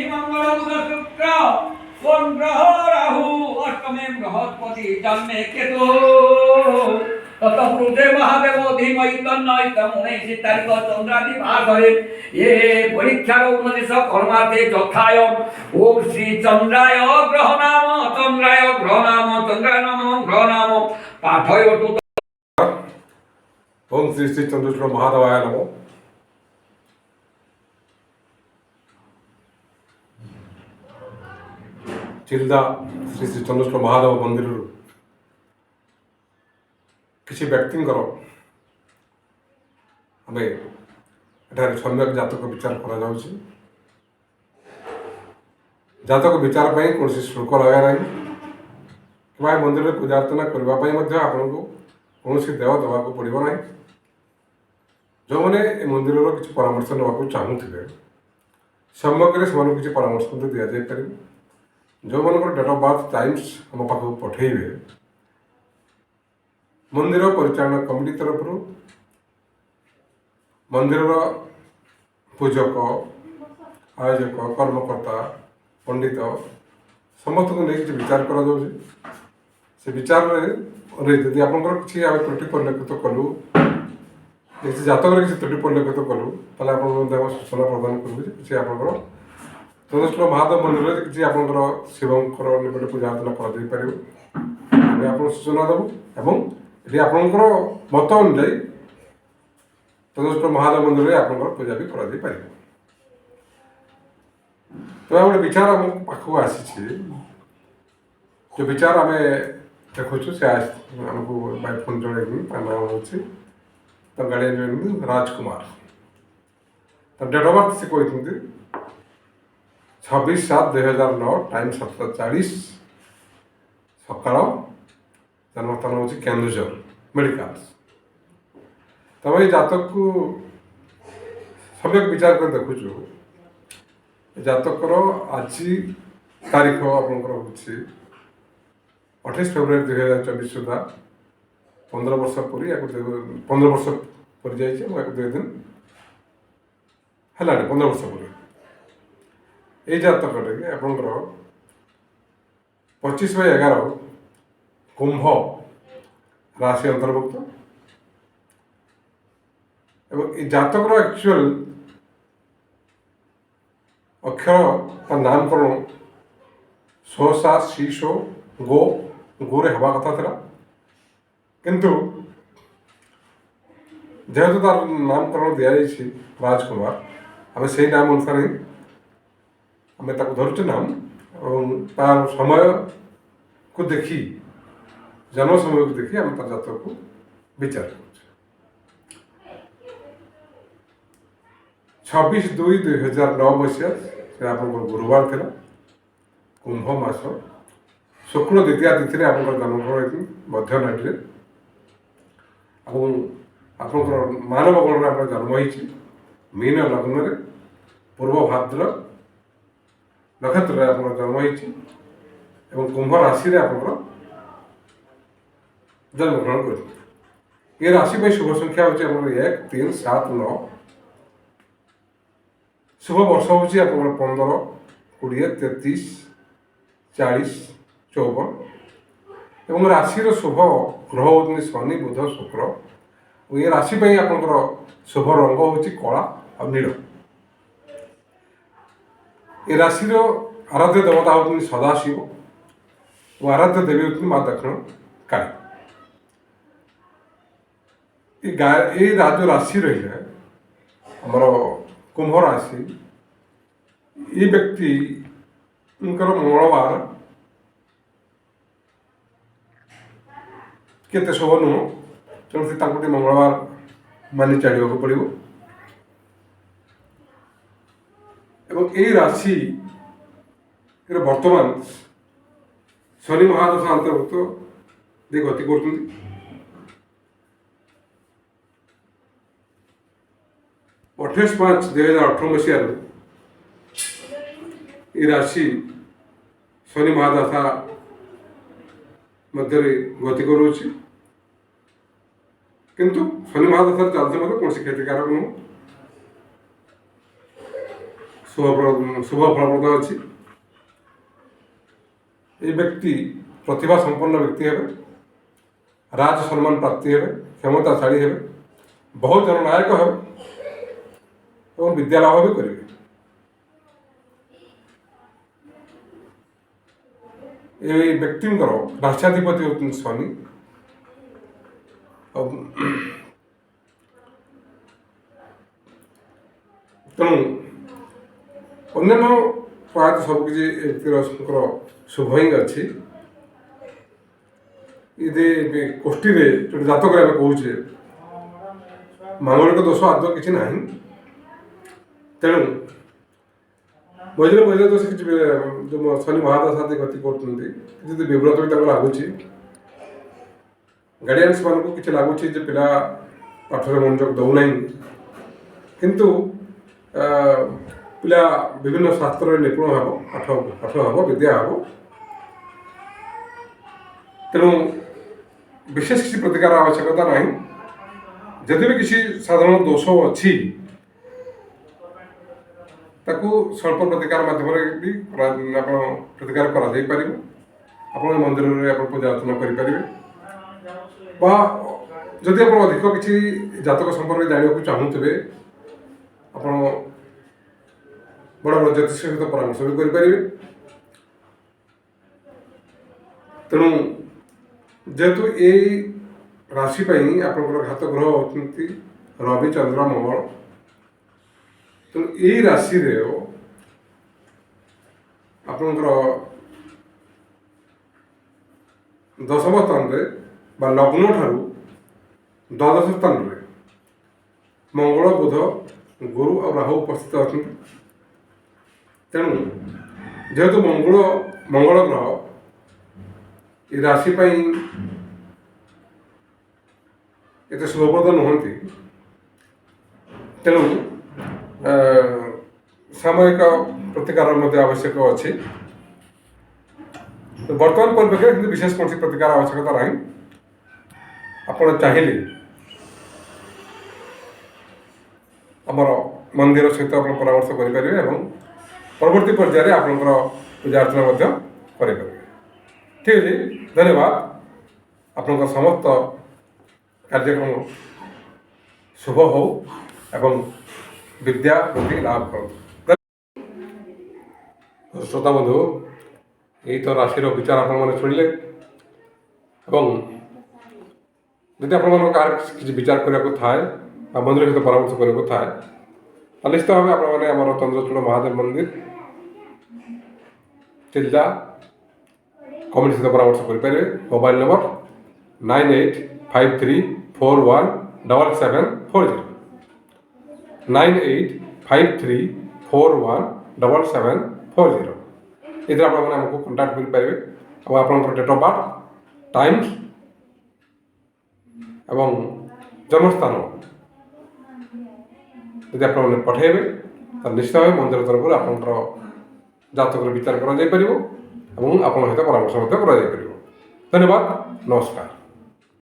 मंगल बुध शुक्र कोन ग्रह राहु अष्टमे बृहस्पति जन्मे केतु ततपुरुषे महादेव धीमहि तन्नो तमुने तारिख चंद्रादि भागरे ये परीक्षार उन्नति कर्मार्थे यथाय ओम श्री चंद्राय ग्रह नाम चंद्राय नाम पाठयतु। ओम श्री श्री चंद्रेश्वर महादेवाय नमो। चिल्दा श्री श्री चंद्रेश्वर महादेव मंदिर किसी व्यक्ति आम एठार सम्यक जातक विचार करा जाउछि। जातक विचार पर कौन शुल्क लगे ना कि मंदिर में पूजा अर्चना करने आपको कौन देव देवा पड़ो ना। जो मैंने मंदिर किसी परामर्श नाक चाहूे सम्यक से परामर्श दि जापर। जो मन डेट ऑफ बर्थ टाइम्स आम पाखक पठेबे मंदिर परिचालन कमिटी तरफ मंदिर पूजक आयोजक कर्मकर्ता पंडित समस्त को लेकिन विचार करा से विचार जदि आप किसी त्रुटि परिलक्षित कलु किसी जातक किसी त्रुटि परिलक्षित कलु ताले आप सूचना प्रदान करूँ किसी आप चंद्रेश्वर महादेव मंदिर किसी आप शिवंकर निकट पूजा अर्चना कर आप सूचना देवु एवं ये आपंकर मत अनुजाई चंद्रेश्वर महादेव मंदिर में आप पूजा भी कर। तो गोटे विचार आम पाखक आसी जो विचार आम देखु से आमको बाय फोन जन नाम अच्छे तो गार्डियन राजकुमार तो डेट ऑफ बर्थ से कहते 26/7/2009 टाइम 7:40 सकाल जन्मस्थान हूँ केन्दुझर मेडिकल। तब ये जातक को सम्यक विचार कर देखु जातकर आज तारीख आपंकर हूँ 28 फेब्रुआरी 2024 सुधा 15 वर्ष पूरी 15 वर्ष पूरी जाइए 2 दिन है 15 वर्ष पूरी ये जातक आपंकर 25/11 कुंभ राशि अंतर्भुक्त एवं जातक एक्चुअल अक्षर का नामकरण सोसा शीशो गो गोरे हवा कथा था किंतु जेहेतु तार नामकरण दि जाइए राजकुमार आम से नाम अनुसार ही आम धरुचे नाम और तार समय को देखी जन्म समय को देखी आम तार जातक को विचार कर 26/2/2009 मसीहा से आप गुरुवार थी कुंभ मास शुक्ल द्वितीय तिथि आप जन्मग्रहण होती मध्य नाटी आप मानव गण में जन्म होती मीन लग्न में पूर्व भाद्र नक्षत्र आप जन्म होती कुंभ राशि आप जन्मग्रहण कर। ये राशि में शुभ संख्या हूँ 1 3 7 9 शुभ वर्ष हूँ आप 15 20 33 40 54 एवं राशि शुभ ग्रह होती शनि बुध शुक्र और ये राशि आप शुभ रंग हूँ कला और नील। ये राशि आराध्य देवता होती सदाशिव और आराध्य देवी होती माँ दक्षिण काली। ये जो राशि रही है आमर कुंभ राशि ये व्यक्ति मंगलवार केते शुभ नुह तेणु से मंगलवार मानि चढ़ा पड़ो। एवं ये राशि वर्तमान शनि महादशा अंतर्भुक्त दे गति कर 28/5/2018 मसीह ये राशि शनि महादशा मध्य गति करुच्ची किंतु शनि महादशा चलते कौन क्षतिकारक नुह शुभ फलप्रद अच्छी। ये व्यक्ति प्रतिभा संपन्न व्यक्ति है, राज सम्मान प्राप्ति है, क्षमताशाली है, बहुत जननायक है और विद्या लाभ भी करेंगे। ये व्यक्ति राष्ट्राधिपति होती शनि। तेणु अन्य प्रायतः सबकि व्यक्तिर शुभ ही अच्छी। ये कोष्ठी जो जातक कहे मांगलिक दोष आदौ किसी ना। तेणु मझे मझे तो जो शनि महादशा गति कर विव्रत भी लगुच गार्डियंस मान को किसी लगुच पिला पाठर मनोजोग दौना किंतु पिला विभिन्न शास्त्र निपुण हम पाठ हम विद्या हम। तेणु विशेष किसी प्रतिकार आवश्यकता ना। जदि भी किसी साधारण दोष अच्छी ताकू स्वल्प प्रतिकार माध्यम भी आप प्रतिकार कर मंदिर में आप पूजा अर्चना करेंगे। जदि आप अधिक किसी जातक संपर्क में जानवा चाहूे आप बड़ बड़ ज्योतिष सहित परामर्श भी करेंगे। तेणु जेहेतु ये राशि आप घात ग्रह होती रवि चंद्र मंगल। तेणु यही राशि आपणकर दशम स्थान लग्न ठारू द्वादश स्थान में मंगल बुध गुरु और राहु उपस्थित अच्छा। तेणु जेहेतु मंगल ग्रह ये राशि एत शुभप्रद नुहति। तेणु सामयिक प्रतिकार आवश्यक अच्छी। बर्तमान परिप्रेक्षी में विशेष कौन प्रतिकार आवश्यकता ना। आप चाहिए आमर मंदिर सहित आप परामर्श करेंगे और परवर्ती पर्यायर आपंकर पूजा अर्चना करेंगे। ठीक है, धन्यवाद। आपंकर समस्त कार्यक्रम शुभ हो एवं विद्या प्रति लाभ कर। श्रोता बंधु, यही तो राशि विचार आप शुणिले। जदि आप किसी विचार करने को थाए मंदिर सहित परामर्श करने को थाए निश्चित भाव आप चंद्रचूड़ महादेव मंदिर चिल्ला कमेटी सहित परामर्श करेंगे। मोबाइल नंबर 9853417740 9853417740 इधर आपको कंटाक्ट करेंगे। और आप डेट ऑफ बर्थ टाइम्स एवं जन्मस्थान यदि आप पठेबे तो निश्चित भाव मंदिर तरफ आपंकर जातक विचार कर सहित परामर्श कर। धन्यवाद, नमस्कार।